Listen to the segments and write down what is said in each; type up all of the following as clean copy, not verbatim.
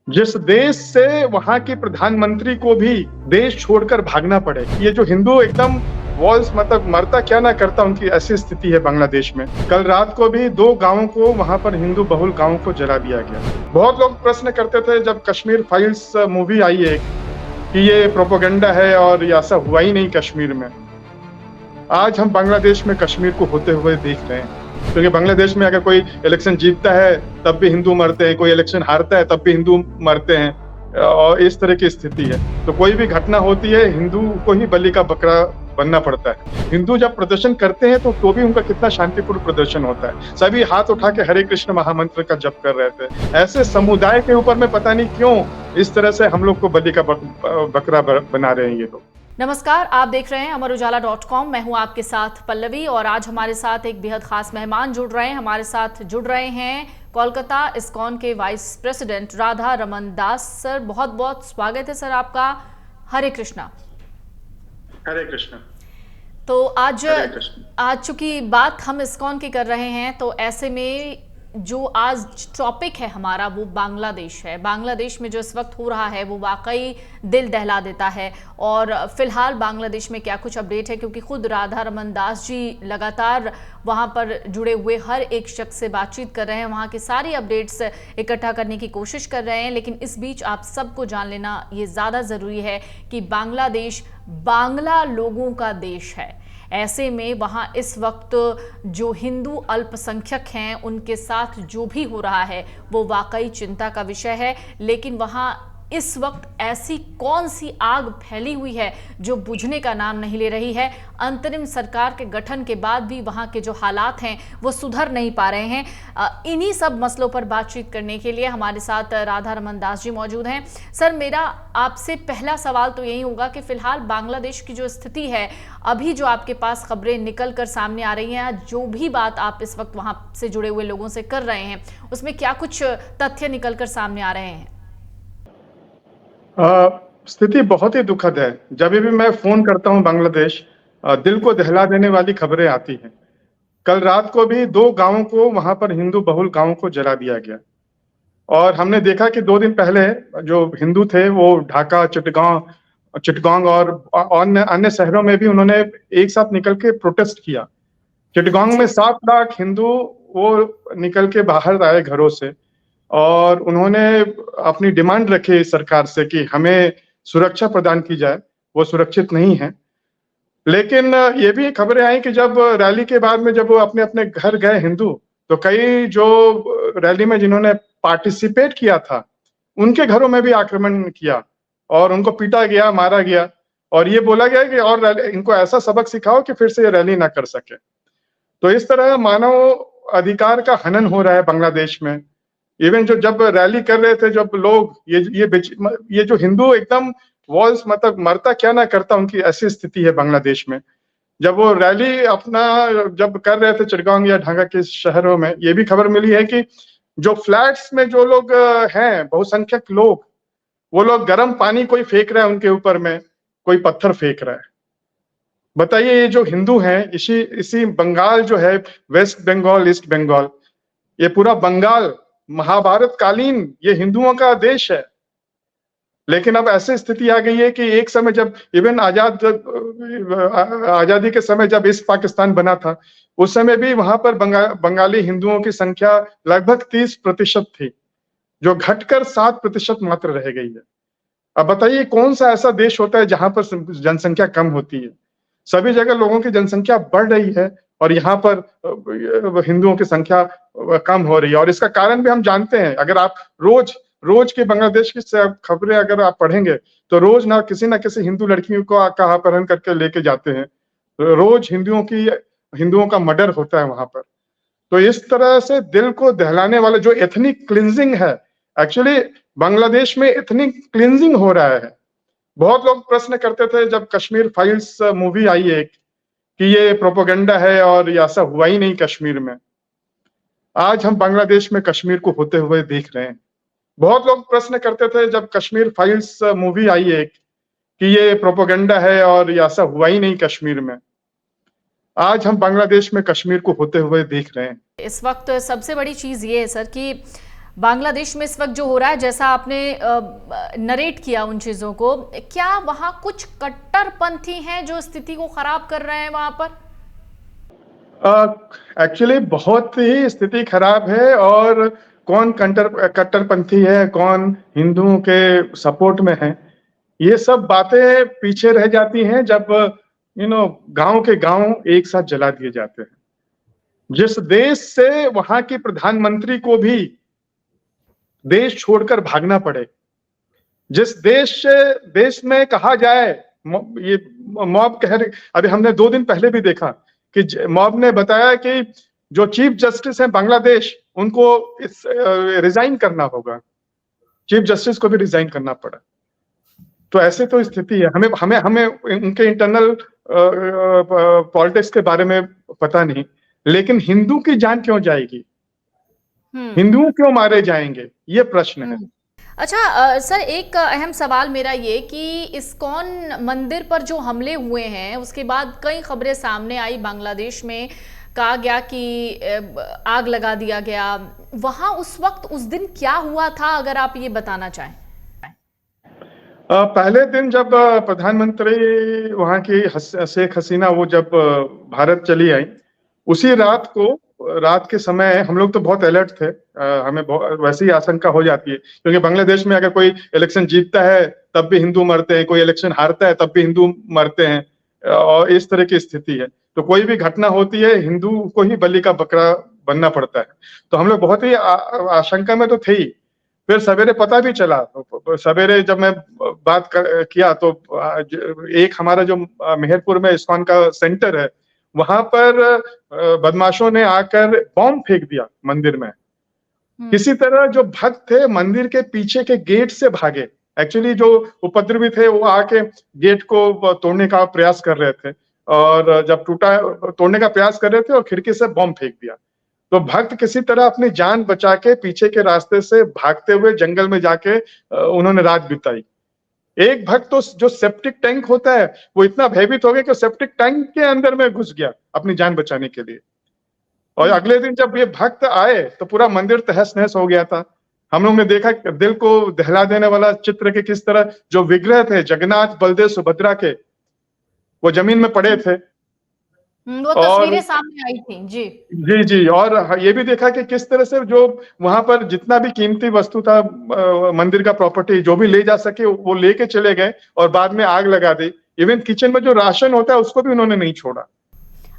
जिस देश से वहां के प्रधानमंत्री को भी देश छोड़कर भागना पड़े। ये जो हिंदू एकदम वॉल्स मतलब मरता क्या ना करता, उनकी ऐसी स्थिति है बांग्लादेश में। कल रात को भी 2 गांवों को, वहां पर हिंदू बहुल गांवों को जला दिया गया। बहुत लोग प्रश्न करते थे जब कश्मीर फाइल्स मूवी आई है कि ये प्रोपेगेंडा है और ये ऐसा हुआ ही नहीं कश्मीर में। आज हम बांग्लादेश में कश्मीर को होते हुए देख रहे हैं, क्योंकि बांग्लादेश में अगर कोई इलेक्शन जीतता है तब भी हिंदू मरते हैं, कोई इलेक्शन हारता है तब भी हिंदू मरते हैं, और इस तरह की स्थिति है। तो कोई भी घटना होती है हिंदू को ही बलि का बकरा बनना पड़ता है। हिंदू जब प्रदर्शन करते हैं तो भी उनका कितना शांतिपूर्ण प्रदर्शन होता है। सभी हाथ उठा के हरे कृष्ण महामंत्र का जप कर रहे थे। ऐसे समुदाय के ऊपर में पता नहीं क्यों इस तरह से हम लोग को बलि का बकरा बना रहे हैं ये लोग। नमस्कार, आप देख रहे हैं अमरुजाला.com। मैं हूं आपके साथ पल्लवी और आज हमारे साथ एक बेहद खास मेहमान जुड़ रहे हैं। हमारे साथ जुड़ रहे हैं कोलकाता इस्कॉन के वाइस प्रेसिडेंट राधा रमन दास। सर, बहुत बहुत स्वागत है सर आपका। हरे कृष्णा। हरे कृष्णा। तो आज चूंकि बात हम इस्कॉन की कर रहे हैं, तो ऐसे में जो आज टॉपिक है हमारा वो बांग्लादेश है। बांग्लादेश में जो इस वक्त हो रहा है वो वाकई दिल दहला देता है। और फिलहाल बांग्लादेश में क्या कुछ अपडेट है, क्योंकि खुद राधा रमन दास जी लगातार वहां पर जुड़े हुए हर एक शख्स से बातचीत कर रहे हैं, वहां की सारी अपडेट्स इकट्ठा करने की कोशिश कर रहे हैं। लेकिन इस बीच आप सबको जान लेना ये ज़्यादा ज़रूरी है कि बांग्लादेश बांग्ला लोगों का देश है। ऐसे में वहाँ इस वक्त जो हिंदू अल्पसंख्यक हैं उनके साथ जो भी हो रहा है वो वाकई चिंता का विषय है। लेकिन वहाँ इस वक्त ऐसी कौन सी आग फैली हुई है जो बुझने का नाम नहीं ले रही है। अंतरिम सरकार के गठन के बाद भी वहाँ के जो हालात हैं वो सुधर नहीं पा रहे हैं। इन्हीं सब मसलों पर बातचीत करने के लिए हमारे साथ राधा रमन दास जी मौजूद हैं। सर, मेरा आपसे पहला सवाल तो यही होगा कि फिलहाल बांग्लादेश की जो स्थिति है, अभी जो आपके पास खबरें निकल कर सामने आ रही हैं, जो भी बात आप इस वक्त वहाँ से जुड़े हुए लोगों से कर रहे हैं, उसमें क्या कुछ तथ्य निकल कर सामने आ रहे हैं? स्थिति बहुत ही दुखद है। जब भी मैं फोन करता हूं बांग्लादेश, दिल को दहला देने वाली खबरें आती हैं। कल रात को भी 2 गांवों को, वहां पर हिंदू बहुल गांवों को जला दिया गया। और हमने देखा कि 2 दिन पहले जो हिंदू थे वो ढाका, चिटगांव और अन्य अन्य शहरों में भी उन्होंने एक साथ निकल के प्रोटेस्ट किया। चिटगांव में 7 लाख हिंदू वो निकल के बाहर आए घरों से, और उन्होंने अपनी डिमांड रखी सरकार से कि हमें सुरक्षा प्रदान की जाए। वो सुरक्षित नहीं है। लेकिन ये भी खबरें आई कि जब रैली के बाद में जब वो अपने अपने घर गए हिंदू, तो कई जो रैली में जिन्होंने पार्टिसिपेट किया था उनके घरों में भी आक्रमण किया और उनको पीटा गया, मारा गया, और ये बोला गया कि और इनको ऐसा सबक सिखाओ कि फिर से ये रैली ना कर सके। तो इस तरह मानव अधिकार का हनन हो रहा है बांग्लादेश में। इवन जब रैली कर रहे थे, जब लोग ये जो हिंदू एकदम वॉल्स मतलब मरता क्या ना करता, उनकी ऐसी स्थिति है बांग्लादेश में। जब वो रैली अपना जब कर रहे थे चिटगांव या ढाका के शहरों में, ये भी खबर मिली है कि जो फ्लैट्स में जो लोग हैं, बहुसंख्यक लोग, वो लोग गर्म पानी कोई फेंक रहा है उनके ऊपर में, कोई पत्थर फेंक रहा है। बताइए, ये जो हिंदू हैं, इसी बंगाल जो है, वेस्ट बंगाल, ईस्ट बंगाल, ये पूरा बंगाल महाभारत कालीन ये हिंदुओं का देश है। लेकिन अब ऐसी स्थिति आ गई है कि एक समय जब इवन आजादी के समय जब ईस्ट पाकिस्तान बना था, उस समय भी वहां पर बंगाली हिंदुओं की संख्या लगभग 30% थी, जो घटकर 7% मात्र रह गई है। अब बताइए कौन सा ऐसा देश होता है जहां पर जनसंख्या कम होती है। सभी जगह लोगों की जनसंख्या बढ़ रही है और यहाँ पर हिंदुओं की संख्या कम हो रही है। और इसका कारण भी हम जानते हैं। अगर आप रोज के बांग्लादेश की खबरें अगर आप पढ़ेंगे तो रोज ना किसी हिंदू लड़कियों को अपहरण करके लेके जाते हैं। रोज हिंदुओं का मर्डर होता है वहां पर। तो इस तरह से दिल को दहलाने वाला जो एथनिक क्लिंजिंग है, एक्चुअली बांग्लादेश में एथनिक क्लिंजिंग हो रहा है। बहुत लोग प्रश्न करते थे जब कश्मीर फाइल्स मूवी आई है कि ये प्रोपेगेंडा है और ये ऐसा हुआ ही नहीं कश्मीर में। आज हम बांग्लादेश में कश्मीर को होते हुए देख रहे हैं। बहुत लोग प्रश्न करते थे जब कश्मीर फाइल्स मूवी आई है कि ये प्रोपेगेंडा है और ये ऐसा हुआ ही नहीं कश्मीर में। आज हम बांग्लादेश में कश्मीर को होते हुए देख रहे हैं। इस वक्त सबसे बड़ी चीज़ ये है सर कि बांग्लादेश में इस वक्त जो हो रहा है, जैसा आपने नरेट किया उन चीजों को, क्या वहां कुछ कट्टरपंथी हैं जो स्थिति को खराब कर रहे हैं वहां पर? एक्चुअली बहुत ही स्थिति खराब है। और कौन कट्टरपंथी है, कौन हिंदुओं के सपोर्ट में है, ये सब बातें पीछे रह जाती हैं जब गांव के गांव एक साथ जला दिए जाते हैं। जिस देश से वहां की प्रधानमंत्री को भी देश छोड़कर भागना पड़े, जिस देश में कहा जाए, ये मॉब कह रहे, अभी हमने 2 दिन पहले भी देखा कि मॉब ने बताया कि जो चीफ जस्टिस है बांग्लादेश, उनको रिजाइन करना होगा। चीफ जस्टिस को भी रिजाइन करना पड़ा। तो ऐसे तो स्थिति है। हमें हमें हमें उनके इंटरनल पॉलिटिक्स के बारे में पता नहीं, लेकिन हिंदू की जान क्यों जाएगी, हिंदुओं क्यों मारे जाएंगे, ये प्रश्न है। अच्छा सर, एक अहम सवाल मेरा ये कि इस्कॉन मंदिर पर जो हमले हुए हैं, उसके बाद कई खबरें सामने आई, बांग्लादेश में कहा गया कि आग लगा दिया गया। वहां उस वक्त उस दिन क्या हुआ था, अगर आप ये बताना चाहें। पहले दिन जब प्रधानमंत्री वहां की शेख हसीना वो जब भारत चली आई, उसी रात के समय हम लोग तो बहुत अलर्ट थे। हमें वैसी ही आशंका हो जाती है, क्योंकि बांग्लादेश में अगर कोई इलेक्शन जीतता है तब भी हिंदू मरते हैं, कोई इलेक्शन हारता है तब भी हिंदू मरते हैं, और इस तरह की स्थिति है। तो कोई भी घटना होती है, हिंदू को ही बलि का बकरा बनना पड़ता है। तो हम लोग बहुत ही आशंका में तो थे ही। फिर सवेरे पता भी चला, सवेरे जब मैं बात किया तो एक हमारा जो मेहरपुर में इस्कॉन का सेंटर है, वहां पर बदमाशों ने आकर बॉम्ब फेंक दिया मंदिर में। किसी तरह जो भक्त थे मंदिर के पीछे के गेट से भागे। एक्चुअली जो उपद्रवी थे वो आके गेट को तोड़ने का प्रयास कर रहे थे, और जब तोड़ने का प्रयास कर रहे थे और खिड़की से बॉम्ब फेंक दिया। तो भक्त किसी तरह अपनी जान बचा के पीछे के रास्ते से भागते हुए जंगल में जाके उन्होंने रात बिताई। एक भक्त तो जो सेप्टिक टैंक होता है, वो इतना भयभीत हो गया कि सेप्टिक टैंक के अंदर में घुस गया अपनी जान बचाने के लिए। और अगले दिन जब ये भक्त आए तो पूरा मंदिर तहस नहस हो गया था। हम लोग ने देखा दिल को दहला देने वाला चित्र के किस तरह जो विग्रह थे जगन्नाथ बलदेव सुभद्रा के, वो जमीन में पड़े थे। वो तस्वीरें सामने आई थी। जी जी जी। और ये भी देखा कि किस तरह से जो वहां पर जितना भी कीमती वस्तु था, मंदिर का प्रॉपर्टी जो भी ले जा सके वो लेके चले गए और बाद में आग लगा दी। इवन किचन में जो राशन होता है उसको भी उन्होंने नहीं छोड़ा।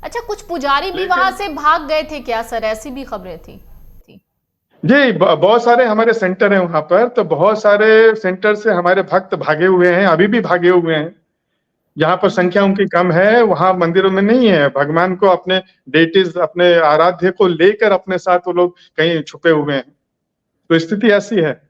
अच्छा, कुछ पुजारी भी वहां से भाग गए थे क्या सर? ऐसी भी खबरें थी। जी, बहुत सारे हमारे सेंटर हैं वहां पर, तो बहुत सारे सेंटर से हमारे भक्त भागे हुए हैं, अभी भी भागे हुए हैं। जहां पर संख्या उनकी कम है, वहां मंदिरों में नहीं है। भगवान को, अपने डेटीज, अपने आराध्य को लेकर अपने साथ वो लोग कहीं छुपे हुए हैं। तो स्थिति ऐसी है।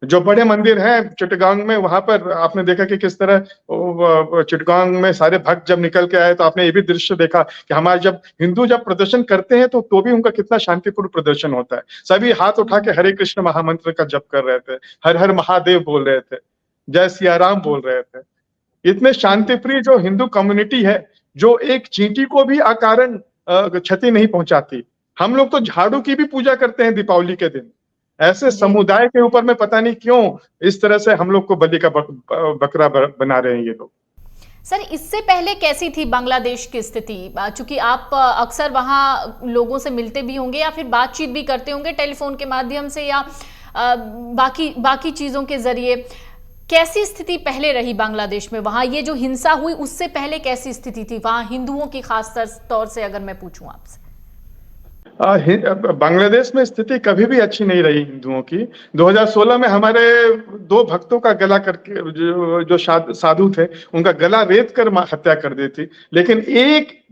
जो बड़े मंदिर हैं चिटगांग में, वहां पर आपने देखा कि किस तरह चिटगांग में सारे भक्त जब निकल के आए, तो आपने ये भी दृश्य देखा कि हमारे जब हिंदू जब प्रदर्शन करते हैं तो भी उनका कितना शांतिपूर्ण प्रदर्शन होता है। सभी हाथ उठा के हरे कृष्ण महामंत्र का जप कर रहे थे, हर हर महादेव बोल रहे थे, जय सिया राम बोल रहे थे। इतने शांतिप्रिय जो हिंदू कम्युनिटी है, जो एक चींटी को भी अकारण क्षति नहीं पहुंचाती। हम लोग तो झाड़ू की भी पूजा करते हैं दीपावली के दिन। ऐसे समुदाय के ऊपर में पता नहीं क्यों इस तरह से हम लोग को बलि का बकरा बना रहे हैं ये लोग। सर, इससे पहले कैसी थी बांग्लादेश की स्थिति? चूंकि आप अक्सर वहां लोगों से मिलते भी होंगे या फिर बातचीत भी करते होंगे टेलीफोन के माध्यम से या बाकी चीजों के जरिए, कैसी स्थिति पहले रही बांग्लादेश में? वहां ये जो हिंसा हुई उससे पहले कैसी स्थिति थी वहां हिंदुओं की, खास तौर से अगर मैं पूछूं आपसे? बांग्लादेश में स्थिति कभी भी अच्छी नहीं रही हिंदुओं की। 2016 में हमारे 2 भक्तों का गला करके, जो साधु थे, उनका गला रेत कर हत्या कर दी थी। लेकिन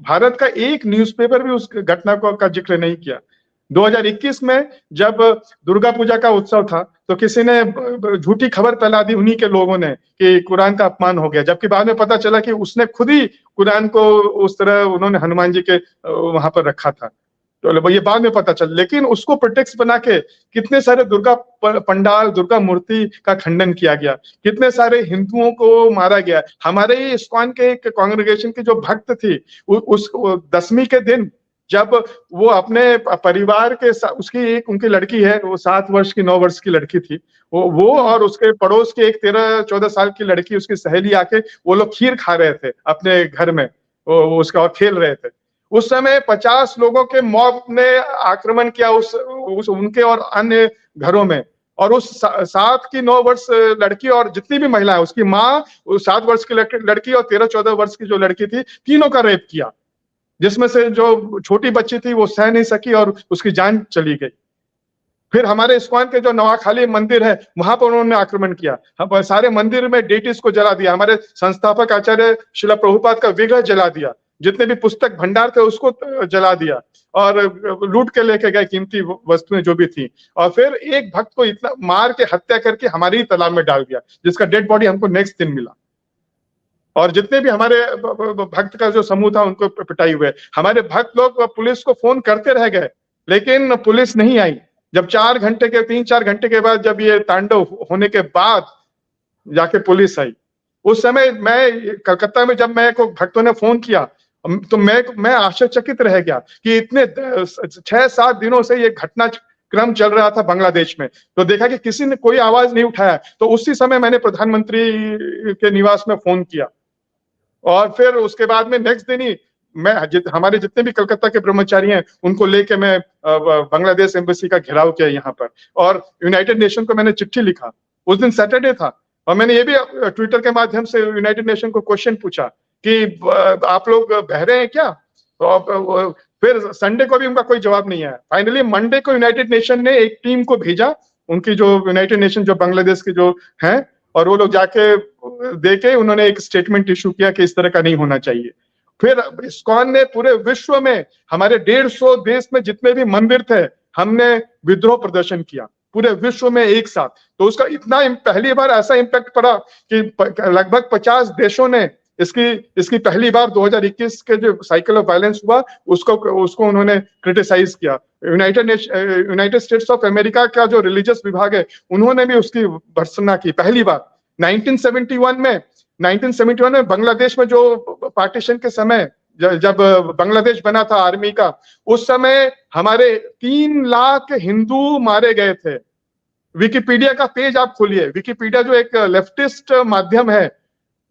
भारत का एक न्यूज़पेपर भी उस घटना का जिक्र नहीं किया। 2021 में जब दुर्गा पूजा का उत्सव था, तो किसी ने झूठी खबर फैला दी उन्हीं के लोगों ने कि कुरान का अपमान हो गया, जबकि बाद में पता चला कि उसने खुद ही कुरान को उस तरह उन्होंने हनुमान जी के वहां पर रखा था। तो ये बाद में पता चला, लेकिन उसको प्रिटेक्स्ट बना के कितने सारे दुर्गा पंडाल, दुर्गा मूर्ति का खंडन किया गया, कितने सारे हिंदुओं को मारा गया। हमारे ही इस्कॉन के एक कांग्रेगेशन की जो भक्त थी, उस 10वीं के दिन जब वो अपने परिवार के उसकी एक उनकी लड़की है, वो 7 वर्ष की 9 वर्ष की लड़की थी, वो और उसके पड़ोस की एक 13-14 साल की लड़की, उसकी सहेली आके वो लोग खीर खा रहे थे अपने घर में, वो उसका और खेल रहे थे। उस समय 50 लोगों के मॉब ने आक्रमण किया उस उनके और अन्य घरों में, और उस 7 की 9 वर्ष लड़की और जितनी भी महिला है, उसकी माँ, 7 वर्ष की लड़की और 13-14 वर्ष की जो लड़की थी, तीनों का रेप किया, जिसमें से जो छोटी बच्ची थी वो सह नहीं सकी और उसकी जान चली गई। फिर हमारे इस्कॉन के जो नवाखाली मंदिर है, वहां पर उन्होंने आक्रमण किया, हम सारे मंदिर में डेटिस को जला दिया, हमारे संस्थापक आचार्य श्रील प्रभुपाद का विग्रह जला दिया, जितने भी पुस्तक भंडार थे उसको जला दिया, और लूट के लेके गए कीमती वस्तुएं जो भी थी, और फिर एक भक्त को इतना मार के हत्या करके हमारे ही तालाब में डाल दिया, जिसका डेड बॉडी हमको नेक्स्ट दिन मिला। और जितने भी हमारे भक्त का जो समूह था उनको पिटाई हुए, हमारे भक्त लोग पुलिस को फोन करते रह गए, लेकिन पुलिस नहीं आई। जब 3-4 घंटे के बाद जब ये तांडव होने के बाद जाके पुलिस आई, उस समय मैं कलकत्ता में, जब मैं को भक्तों ने फोन किया तो मैं आश्चर्यचकित रह गया कि इतने 6-7 दिनों से ये घटना क्रम चल रहा था बांग्लादेश में, तो देखा कि किसी ने कोई आवाज नहीं उठाया, तो उसी समय मैंने प्रधानमंत्री के निवास में फोन किया, और फिर उसके बाद में नेक्स्ट दिन ही मैं हमारे जितने भी कलकत्ता के ब्रह्मचारी हैं उनको लेके मैं बांग्लादेश एम्बेसी का घेराव किया यहाँ पर, और यूनाइटेड नेशन को मैंने चिट्ठी लिखा। उस दिन सैटरडे था, और मैंने ये भी ट्विटर के माध्यम से यूनाइटेड नेशन को क्वेश्चन पूछा कि आप लोग बहरे हैं क्या, तो फिर संडे को भी उनका कोई जवाब नहीं आया। फाइनली मंडे को यूनाइटेड नेशन ने एक टीम को भेजा, उनकी जो यूनाइटेड नेशन जो बांग्लादेश के जो हैं, और वो लोग जाके देके उन्होंने एक स्टेटमेंट इशू किया कि इस तरह का नहीं होना चाहिए। फिर इस्कॉन ने पूरे विश्व में, हमारे 150 देश में जितने भी मंदिर थे, हमने विद्रोह प्रदर्शन किया पूरे विश्व में एक साथ, तो उसका इतना पहली बार ऐसा इम्पैक्ट पड़ा कि लगभग 50 देशों ने इसकी पहली बार 2021 के जो साइकिल ऑफ वायलेंस हुआ उसको उन्होंने क्रिटिसाइज किया। यूनाइटेड स्टेट्स ऑफ अमेरिका का जो रिलीजियस विभाग है, उन्होंने भी उसकी भर्त्सना की पहली बार। 1971 में बांग्लादेश में जो पार्टीशन के समय जब बांग्लादेश बना था आर्मी का, उस समय हमारे 3 लाख हिंदू मारे गए थे। विकिपीडिया का पेज आप खोलिए, विकिपीडिया जो एक लेफ्टिस्ट माध्यम है,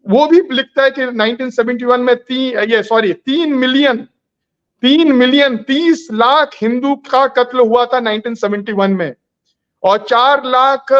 वो भी लिखता है कि 1971 में 3 मिलियन 30 लाख हिंदू का कत्ल हुआ था 1971 में, और 4 लाख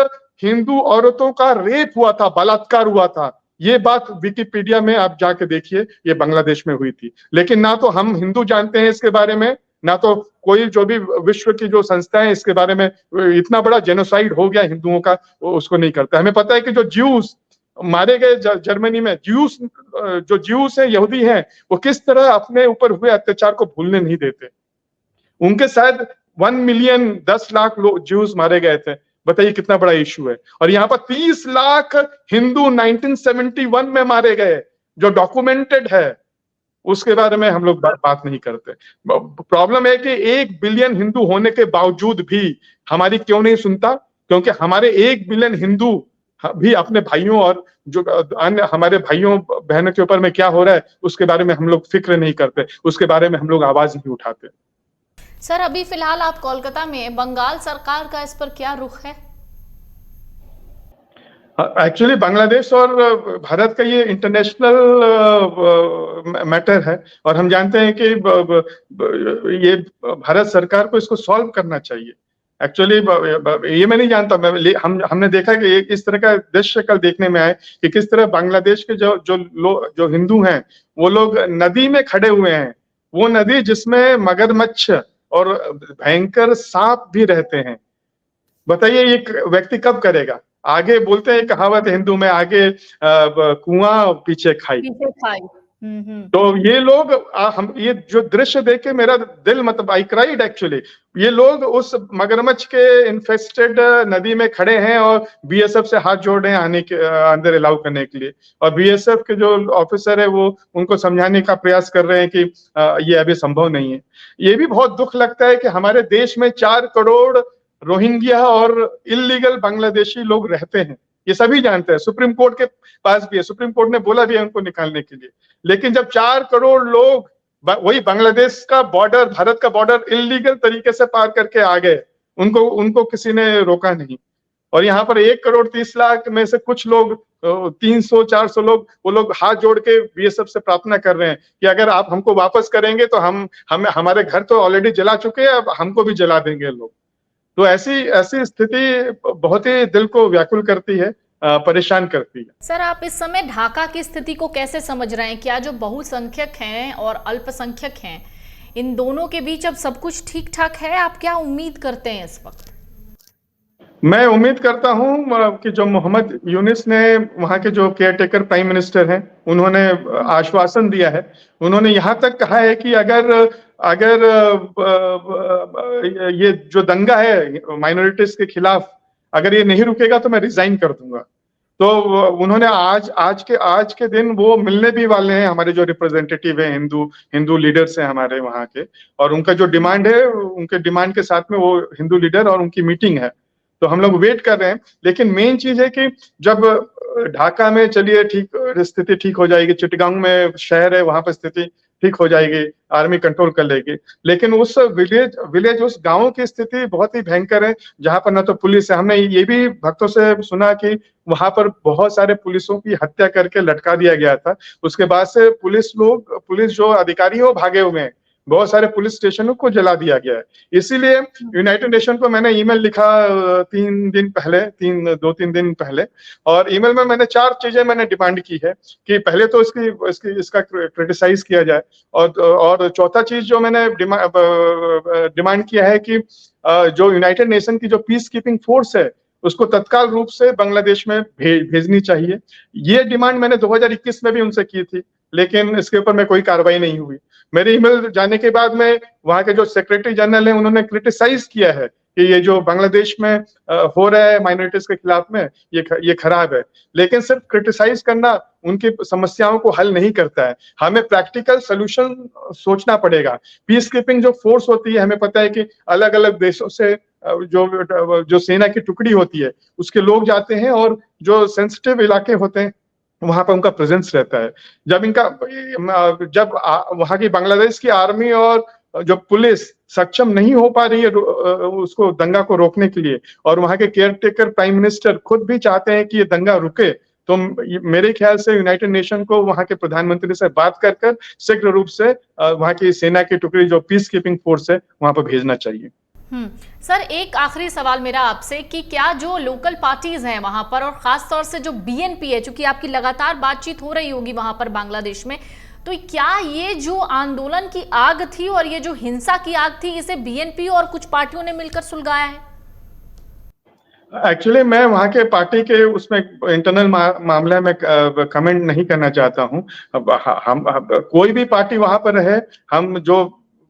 हिंदू औरतों का रेप हुआ था, बलात्कार हुआ था। ये बात विकिपीडिया में आप जाके देखिए, ये बांग्लादेश में हुई थी। लेकिन ना तो हम हिंदू जानते हैं इसके बारे में, ना तो कोई जो भी विश्व की जो संस्थाएं इसके बारे में, इतना बड़ा जेनोसाइड हो गया हिंदुओं का, उसको नहीं करता। हमें पता है कि जो ज्यूस मारे गए जर्मनी में, जो ज्यूस है, यहूदी हैं, वो किस तरह अपने ऊपर हुए अत्याचार को भूलने नहीं देते। उनके शायद 1 मिलियन 10 लाख लोग ज्यूस मारे गए थे, बताइए कितना बड़ा इशू है। और यहाँ पर 30 लाख हिंदू 1971 में मारे गए, जो डॉक्यूमेंटेड है, उसके बारे में हम लोग बात नहीं करते। प्रॉब्लम है कि 1 बिलियन हिंदू होने के बावजूद भी हमारी क्यों नहीं सुनता, क्योंकि हमारे 1 बिलियन हिंदू भी अपने भाइयों और जो अन्य हमारे भाइयों बहनों के ऊपर में क्या हो रहा है उसके बारे में हम लोग फिक्र नहीं करते, उसके बारे में हम लोग आवाज नहीं उठाते। सर, अभी फिलहाल आप कोलकाता में, बंगाल सरकार का इस पर क्या रुख है? एक्चुअली बांग्लादेश और भारत का ये इंटरनेशनल मैटर है, और हम जानते हैं कि ये भारत सरकार को इसको सॉल्व करना चाहिए। एक्चुअली ये मैं नहीं जानता, हमने देखा कि इस तरह का दृश्य कल देखने में आए कि किस तरह बांग्लादेश के जो हिंदू हैं, वो लोग नदी में खड़े हुए हैं, वो नदी जिसमें मगरमच्छ और भयंकर सांप भी रहते हैं। बताइए ये व्यक्ति कब करेगा? आगे बोलते हैं कहावत हिंदू में, आगे कुआं पीछे खाई। तो ये लोग हम ये जो दृश्य देख के मेरा दिल, मतलब आई क्राइड एक्चुअली। ये लोग उस मगरमच्छ के इन्फेस्टेड नदी में खड़े हैं और बीएसएफ से हाथ जोड़ रहे हैं आने के अंदर अलाउ करने के लिए, और बीएसएफ के जो ऑफिसर है वो उनको समझाने का प्रयास कर रहे हैं कि ये अभी संभव नहीं है। ये भी बहुत दुख लगता है कि हमारे देश में 4 करोड़ रोहिंग्या और इल्लीगल बांग्लादेशी लोग रहते हैं, ये सभी जानते हैं। सुप्रीम कोर्ट के पास भी है, सुप्रीम कोर्ट ने बोला भी है उनको निकालने के लिए। लेकिन जब 4 करोड़ लोग वही बांग्लादेश का बॉर्डर, भारत का बॉर्डर इलीगल तरीके से पार करके आ गए, उनको उनको किसी ने रोका नहीं। और यहाँ पर 1,30,00,000 में से कुछ लोग 300-400 लोग, वो लोग हाथ जोड़ के बीएसएफ से प्रार्थना कर रहे हैं कि अगर आप हमको वापस करेंगे तो हम हमारे घर तो ऑलरेडी जला चुके हैं, अब हमको भी जला देंगे लोग। तो ऐसी ऐसी स्थिति बहुत ही दिल को व्याकुल करती है, परेशान करती है। सर, आप इस समय ढाका की स्थिति को कैसे समझ रहे हैं? क्या जो बहुसंख्यक हैं और अल्पसंख्यक हैं, इन दोनों के बीच अब सब कुछ ठीक ठाक है? आप क्या उम्मीद करते हैं इस वक्त? मैं उम्मीद करता हूं कि जो मोहम्मद यूनिस ने, वहां के जो केयर टेकर प्राइम मिनिस्टर हैं, उन्होंने आश्वासन दिया है। उन्होंने यहां तक कहा है कि अगर अगर ये जो दंगा है माइनॉरिटीज के खिलाफ, अगर ये नहीं रुकेगा तो मैं रिजाइन कर दूंगा। तो उन्होंने आज के दिन वो मिलने भी वाले हैं, हमारे जो रिप्रेजेंटेटिव है, हिंदू लीडर्स हैं हमारे वहाँ के, और उनका जो डिमांड है, उनके डिमांड के साथ में वो हिंदू लीडर और उनकी मीटिंग है। तो हम लोग वेट कर रहे हैं। लेकिन मेन चीज है कि जब ढाका में, चलिए ठीक, स्थिति ठीक हो जाएगी, चिटगांग में शहर है, वहां पर स्थिति ठीक हो जाएगी, आर्मी कंट्रोल कर लेगी। लेकिन उस विलेज उस गांव की स्थिति बहुत ही भयंकर है, जहां पर न तो पुलिस है। हमने ये भी भक्तों से सुना कि वहां पर बहुत सारे पुलिसों की हत्या करके लटका दिया गया था। उसके बाद से पुलिस जो अधिकारी हो भागे हुए हैं, बहुत सारे पुलिस स्टेशनों को जला दिया गया है। इसीलिए यूनाइटेड नेशन को मैंने ईमेल लिखा 2-3 दिन पहले, और ईमेल में मैंने 4 चीजें मैंने डिमांड की है कि पहले तो इसका क्रिटिसाइज किया जाए, और चौथा चीज जो मैंने डिमांड किया है कि जो यूनाइटेड नेशन की जो पीस कीपिंग फोर्स है, उसको तत्काल रूप से बांग्लादेश में भेजनी चाहिए। ये डिमांड मैंने 2021 में भी उनसे की थी, लेकिन इसके ऊपर में कोई कार्रवाई नहीं हुई। मेरे ईमेल जाने के बाद में वहां के जो सेक्रेटरी जनरल है, उन्होंने क्रिटिसाइज किया है कि ये जो बांग्लादेश में हो रहा है माइनॉरिटीज के खिलाफ में, ये खराब है। लेकिन सिर्फ क्रिटिसाइज करना उनकी समस्याओं को हल नहीं करता है, हमें प्रैक्टिकल सोल्यूशन सोचना पड़ेगा। पीस कीपिंग जो फोर्स होती है, हमें पता है कि अलग अलग देशों से जो सेना की टुकड़ी होती है, उसके लोग जाते हैं, और जो सेंसिटिव इलाके होते हैं वहां पर उनका प्रेजेंस रहता है। जब वहां की बांग्लादेश की आर्मी और जो पुलिस सक्षम नहीं हो पा रही है उसको दंगा को रोकने के लिए, और वहां के केयर टेकर प्राइम मिनिस्टर खुद भी चाहते हैं कि ये दंगा रुके, तो मेरे ख्याल से यूनाइटेड नेशन को वहां के प्रधानमंत्री से बात कर शीघ्र रूप से वहां की सेना की टुकड़ी जो पीस कीपिंग फोर्स है वहां पर भेजना चाहिए। सर, एक आखिरी सवाल मेरा आपसे कि क्या जो लोकल पार्टीज हैं वहां पर, और खास तौर से जो बीएनपी है, चूंकि आपकी लगातार बातचीत हो रही होगी वहां पर बांग्लादेश में, तो क्या ये जो आंदोलन की आग थी और ये जो हिंसा की आग थी, इसे बीएनपी और कुछ पार्टियों ने मिलकर सुलगाया है? एक्चुअली मैं वहाँ के पार्टी के उसमें इंटरनल मामले में कमेंट नहीं करना चाहता हूँ। हम कोई भी पार्टी वहां पर रहे, हम जो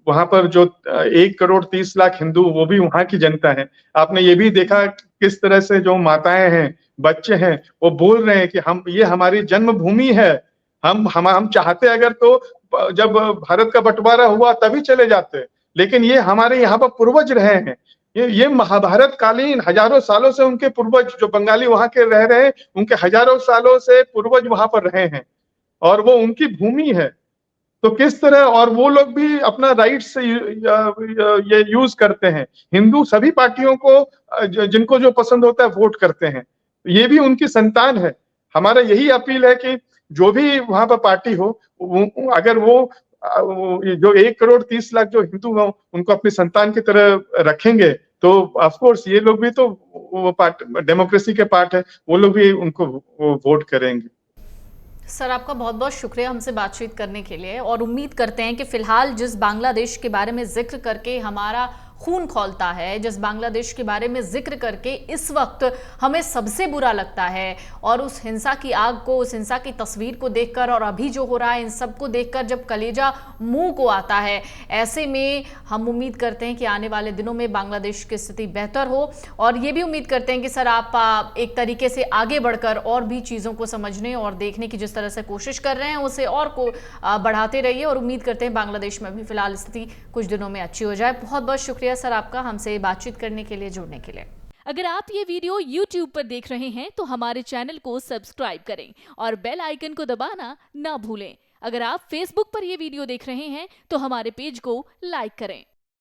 वहां पर जो 1,30,00,000 हिंदू, वो भी वहां की जनता है। आपने ये भी देखा किस तरह से जो माताएं हैं, बच्चे हैं, वो बोल रहे हैं कि ये हमारी जन्मभूमि है। हम चाहते अगर तो जब भारत का बंटवारा हुआ तभी चले जाते, लेकिन ये हमारे यहाँ पर पूर्वज रहे हैं। ये महाभारत कालीन हजारों सालों से उनके पूर्वज, जो बंगाली वहां के रह रहे हैं, उनके हजारों सालों से पूर्वज वहां पर रहे हैं, और वो उनकी भूमि है। तो किस तरह, और वो लोग भी अपना राइट से ये यूज करते हैं। हिंदू सभी पार्टियों को जिनको जो पसंद होता है वोट करते हैं, ये भी उनकी संतान है। हमारा यही अपील है कि जो भी वहां पर पार्टी हो, अगर वो जो 1,30,00,000 जो हिंदू हो, उनको अपनी संतान की तरह रखेंगे, तो ऑफ कोर्स ये लोग भी तो वो डेमोक्रेसी के पार्ट है, वो लोग भी उनको वोट करेंगे। सर, आपका बहुत बहुत शुक्रिया हमसे बातचीत करने के लिए, और उम्मीद करते हैं कि फिलहाल जिस बांग्लादेश के बारे में जिक्र करके हमारा खून खौलता है, जिस बांग्लादेश के बारे में जिक्र करके इस वक्त हमें सबसे बुरा लगता है, और उस हिंसा की आग को, उस हिंसा की तस्वीर को देखकर, और अभी जो हो रहा है इन सब को देखकर जब कलेजा मुंह को आता है, ऐसे में हम उम्मीद करते हैं कि आने वाले दिनों में बांग्लादेश की स्थिति बेहतर हो। और ये भी उम्मीद करते हैं कि सर आप एक तरीके से आगे बढ़कर और भी चीज़ों को समझने और देखने की जिस तरह से कोशिश कर रहे हैं उसे और को बढ़ाते रहिए, और उम्मीद करते हैं बांग्लादेश में भी फिलहाल स्थिति कुछ दिनों में अच्छी हो जाए। बहुत बहुत शुक्रिया सर आपका हमसे बातचीत करने के लिए, जुड़ने के लिए। अगर आप ये वीडियो YouTube पर देख रहे हैं तो हमारे चैनल को सब्सक्राइब करें और बेल आइकन को दबाना ना भूलें। अगर आप Facebook पर ये वीडियो देख रहे हैं तो हमारे पेज को लाइक करें।